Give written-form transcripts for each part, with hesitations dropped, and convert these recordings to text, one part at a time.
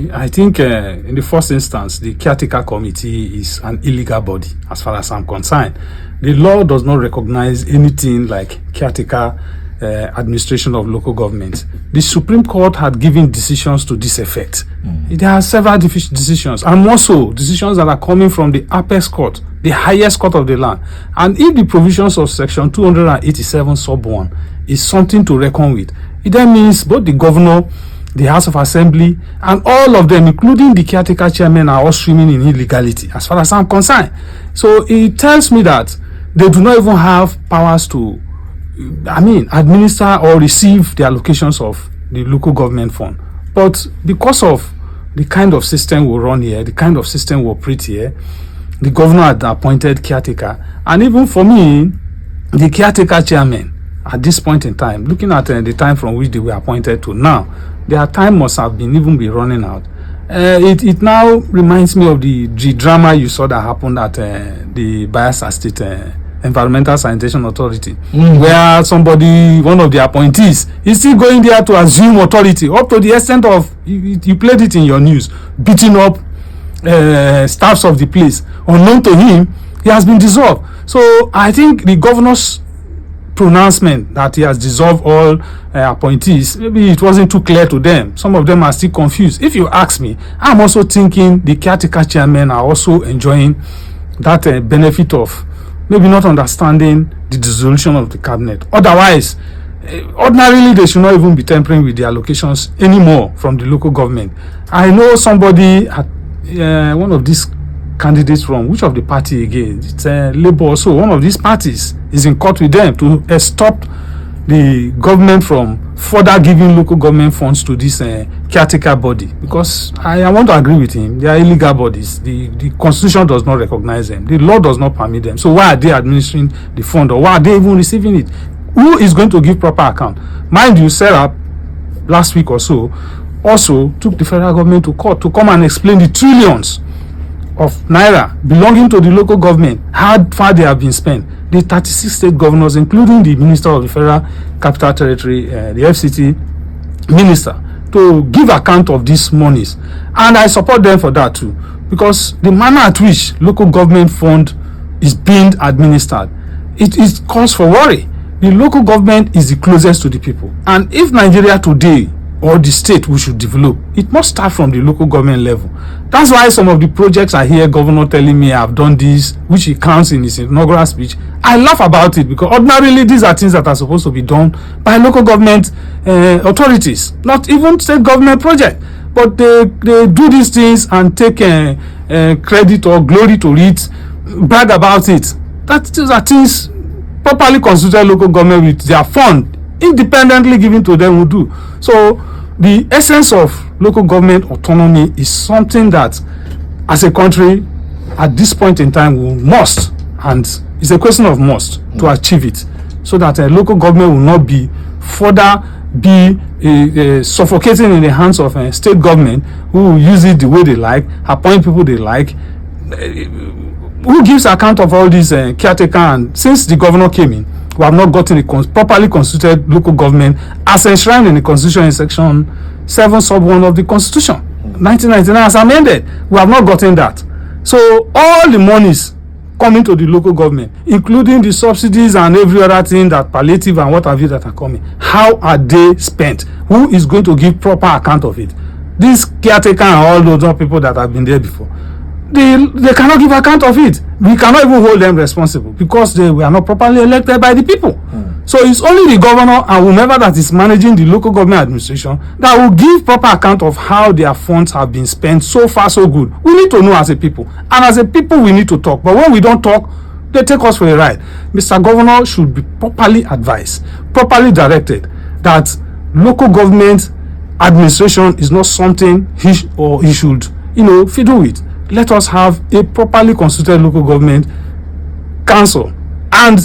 me, I think in the first instance, the Caretaker Committee is an illegal body as far as I'm concerned. The law does not recognize anything like caretaker administration of local government. The Supreme Court had given decisions to this effect. There are several decisions, and also decisions that are coming from the apex court, the highest court of the land. And if the provisions of Section 287 sub 1 is something to reckon with, it then means both the governor, the House of Assembly, and all of them, including the caretaker chairman, are all swimming in illegality as far as I'm concerned. So it tells me that they do not even have powers to administer or receive the allocations of the local government fund. But because of the kind of system we run here, the kind of system we operate here, the governor had appointed caretaker. And even for me, the caretaker chairman, at this point in time, looking at the time from which they were appointed to now, their time must have been running out. It now reminds me of the drama you saw that happened at the Bayelsa State Environmental Sanitation Authority, where one of the appointees, is still going there to assume authority, up to the extent of, you played it in your news, beating up staffs of the place. Unknown to him, he has been dissolved. So I think the governor's pronouncement that he has dissolved all appointees, maybe it wasn't too clear to them. Some of them are still confused. If you ask me, I'm also thinking the caretaker chairmen are also enjoying that benefit of maybe not understanding the dissolution of the cabinet. Otherwise, ordinarily they should not even be tampering with the allocations anymore from the local government. I know somebody at one of these candidates from which of the party again? It's Labour. So one of these parties is in court with them to stop the government from further giving local government funds to this caretaker body, because I want to agree with him. They are illegal bodies. The constitution does not recognize them. The law does not permit them. So why are they administering the fund, or why are they even receiving it? Who is going to give proper account? Mind you, Sarah last week or so also took the federal government to court to come and explain the trillions of naira belonging to the local government, how far they have been spent. The 36 state governors, including the Minister of the Federal Capital Territory, the FCT Minister, to give account of these monies. And I support them for that too, because the manner at which local government fund is being administered, it is cause for worry. The local government is the closest to the people. And if Nigeria today, or the state we should develop, it must start from the local government level. That's why some of the projects I hear governor telling me I've done this, which he counts in his inaugural speech, I laugh about it, because ordinarily these are things that are supposed to be done by local government authorities, not even state government projects. But they do these things and take credit or glory to it, brag about it. These are things properly constituted local government with their fund independently given to them will do. So the essence of local government autonomy is something that as a country at this point in time we must, and it's a question of must, to achieve it, so that local government will not be further suffocating in the hands of state government, who will use it the way they like, appoint people they like, who gives account of all these caretaker. And since the governor came in, we have not gotten a properly constituted local government as enshrined in the Constitution in Section 7 sub 1 of the Constitution 1999 as amended. We have not gotten that. So all the monies coming to the local government, including the subsidies and every other thing, that palliative and what have you that are coming, how are they spent? Who is going to give proper account of it? This caretaker and all those other people that have been there before, they cannot give account of it. We cannot even hold them responsible, because they were not properly elected by the people. So it's only the governor and whomever that is managing the local government administration that will give proper account of how their funds have been spent. So far so good. We need to know as a people, and as a people we need to talk. But when we don't talk, they take us for a ride. Mr. Governor should be properly advised, properly directed, that local government administration is not something he should fiddle with. Let us have a properly constituted local government council, and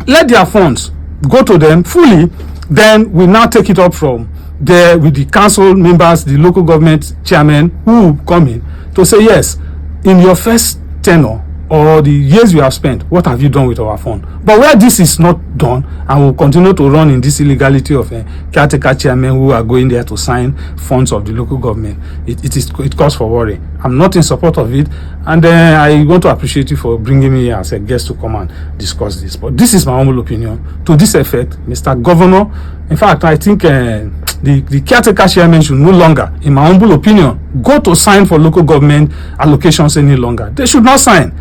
let their funds go to them fully. Then we now take it up from there with the council members, the local government chairman, who come in to say, yes, in your first tenure or the years we have spent, what have you done with our fund? But where this is not done, and will continue to run in this illegality of caretaker chairmen who are going there to sign funds of the local government, it calls for worry. I'm not in support of it, and I want to appreciate you for bringing me here as a guest to come and discuss this. But this is my humble opinion. To this effect, Mr. Governor, in fact, I think the caretaker chairman should no longer, in my humble opinion, go to sign for local government allocations any longer. They should not sign.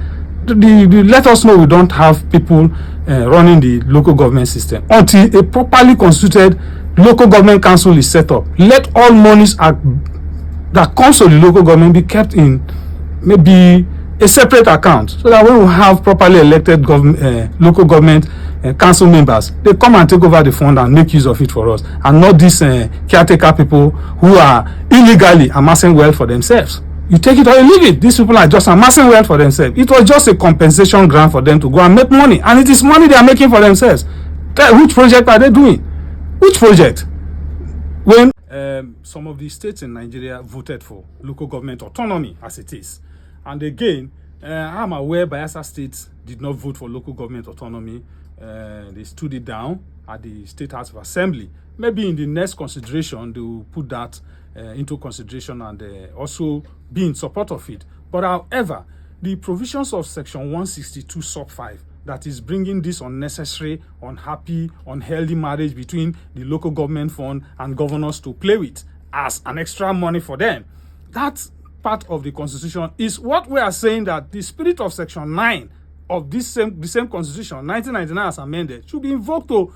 Let us know we don't have people running the local government system until a properly constituted local government council is set up. Let all monies that comes to the local government be kept in maybe a separate account, so that when we have properly elected local government council members, they come and take over the fund and make use of it for us, and not these caretaker people who are illegally amassing wealth for themselves. You take it or you leave it. These people are just amassing wealth for themselves. It was just a compensation grant for them to go and make money, and it is money they are making for themselves. Which project are they doing? Which project? When some of the states in Nigeria voted for local government autonomy as it is, and again, I'm aware Bayelsa State did not vote for local government autonomy. They stood it down at the State House of Assembly. Maybe in the next consideration, they will put that into consideration and also be in support of it. But however, the provisions of Section 162 sub 5 that is bringing this unnecessary, unhappy, unhealthy marriage between the local government fund and governors to play with as an extra money for them, that part of the constitution is what we are saying, that the spirit of Section 9 of the same constitution, 1999 as amended, should be invoked to,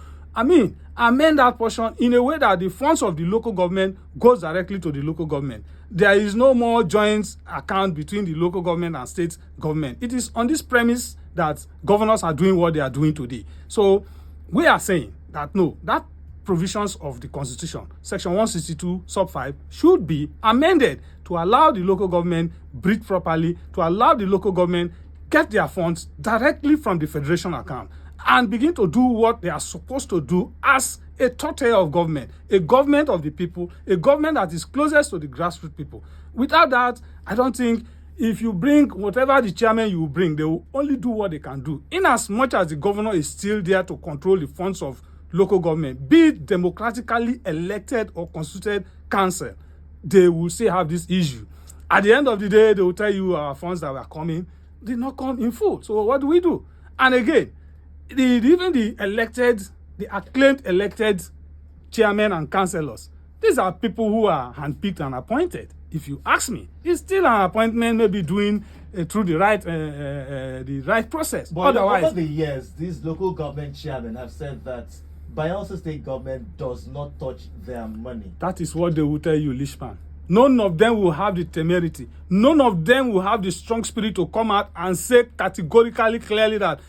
amend that portion in a way that the funds of the local government goes directly to the local government. There is no more joint account between the local government and state government. It is on this premise that governors are doing what they are doing today. So we are saying that no, that provisions of the constitution, section 162 sub 5, should be amended to allow the local government breathe properly, to allow the local government get their funds directly from the federation account and begin to do what they are supposed to do as a third tier of government, a government of the people, a government that is closest to the grassroots people. Without that, I don't think if you bring whatever the chairman you bring, they will only do what they can do. In as much as the governor is still there to control the funds of local government, be it democratically elected or constituted council, they will still have this issue. At the end of the day, they will tell you our funds that were coming did not come in full. So what do? And again, even the acclaimed elected chairmen and councillors, these are people who are handpicked and appointed. If you ask me, it's still an appointment, maybe doing through the right process. But otherwise, over the years, these local government chairmen have said that Bayelsa state government does not touch their money. That is what they will tell you, Lishman. None of them will have the temerity. None of them will have the strong spirit to come out and say categorically, clearly that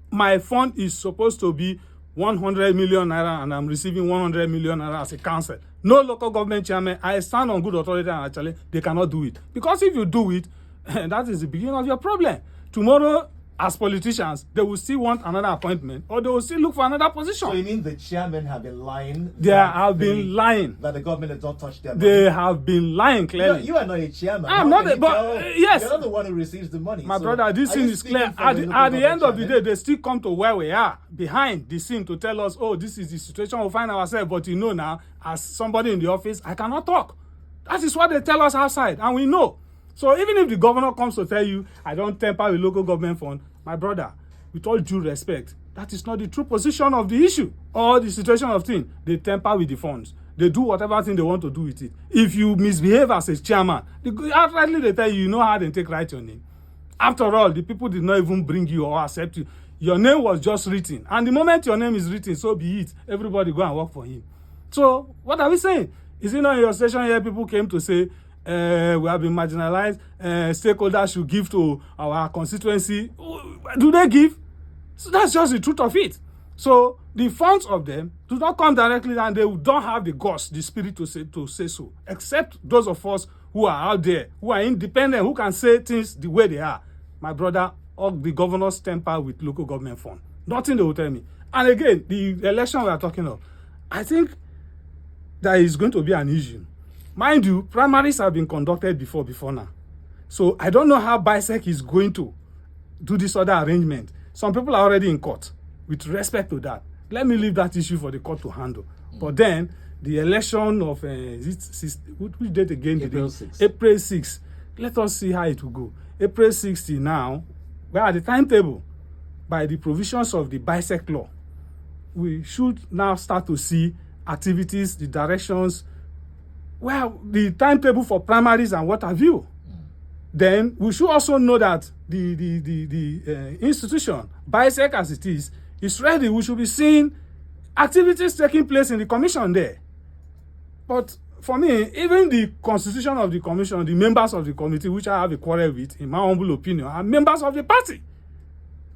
my fund is supposed to be 100 million naira and I'm receiving 100 million naira as a council. No local government chairman, I stand on good authority and actually they cannot do it. Because if you do it, that is the beginning of your problem. Tomorrow, as politicians, they will still want another appointment or they will still look for another position. So you mean the chairmen have been lying? They have been lying. That the government has not touched their money? They have been lying, clearly. You are not a chairman. I'm not, yes. You're not the one who receives the money. My brother, this thing is clear. At the end of the day, they still come to where we are, behind the scene, to tell us, oh, this is the situation we find ourselves. But you know now, as somebody in the office, I cannot talk. That is what they tell us outside, and we know. So even if the governor comes to tell you, I don't tamper with local government fund, my brother, with all due respect, that is not the true position of the issue or the situation of things. They tamper with the funds. They do whatever thing they want to do with it. If you misbehave as a chairman, outrightly they tell you, you know how they take right your name. After all, the people did not even bring you or accept you. Your name was just written. And the moment your name is written, so be it. Everybody go and work for him. So what are we saying? Is it not in your station here people came to say, we have been marginalized, stakeholders should give to our constituency? Do they give? So that's just the truth of it. So the funds of them do not come directly, and they don't have the guts, the spirit to say so, except those of us who are out there, who are independent, who can say things the way they are. My brother, all the governors temper with local government fund. Nothing they will tell me. And again, the election we are talking of, I think there is going to be an issue. Mind you, primaries have been conducted before now. So I don't know how BISEC is going to do this other arrangement. Some people are already in court. With respect to that, let me leave that issue for the court to handle. But then the election of which date again? April 6th. April 6th. Let us see how it will go. April 60 now, we are at the timetable. By the provisions of the BISEC law, we should now start to see activities, the directions, well, the timetable for primaries and what have you. Then we should also know that the institution, BISEC as it is ready. We should be seeing activities taking place in the commission there. But for me, even the constitution of the commission, the members of the committee, which I have a quarrel with, in my humble opinion, are members of the party.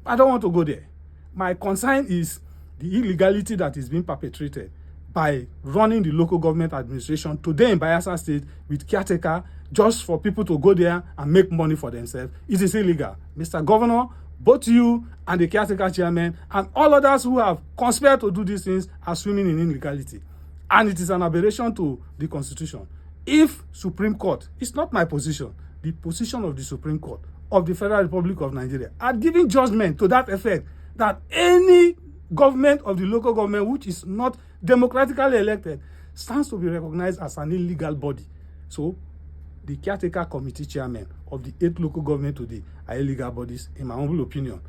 I don't want to go there. My concern is the illegality that is being perpetrated by running the local government administration today in Bayelsa State with caretaker just for people to go there and make money for themselves. It is illegal. Mr. Governor, both you and the caretaker chairman and all others who have conspired to do these things are swimming in illegality. And it is an aberration to the Constitution. If Supreme Court, it's not my position, the position of the Supreme Court of the Federal Republic of Nigeria are giving judgment to that effect that any government of the local government which is not democratically elected stands to be recognized as an illegal body. So the Caretaker Committee chairman of the 8 local government today are illegal bodies, in my humble opinion.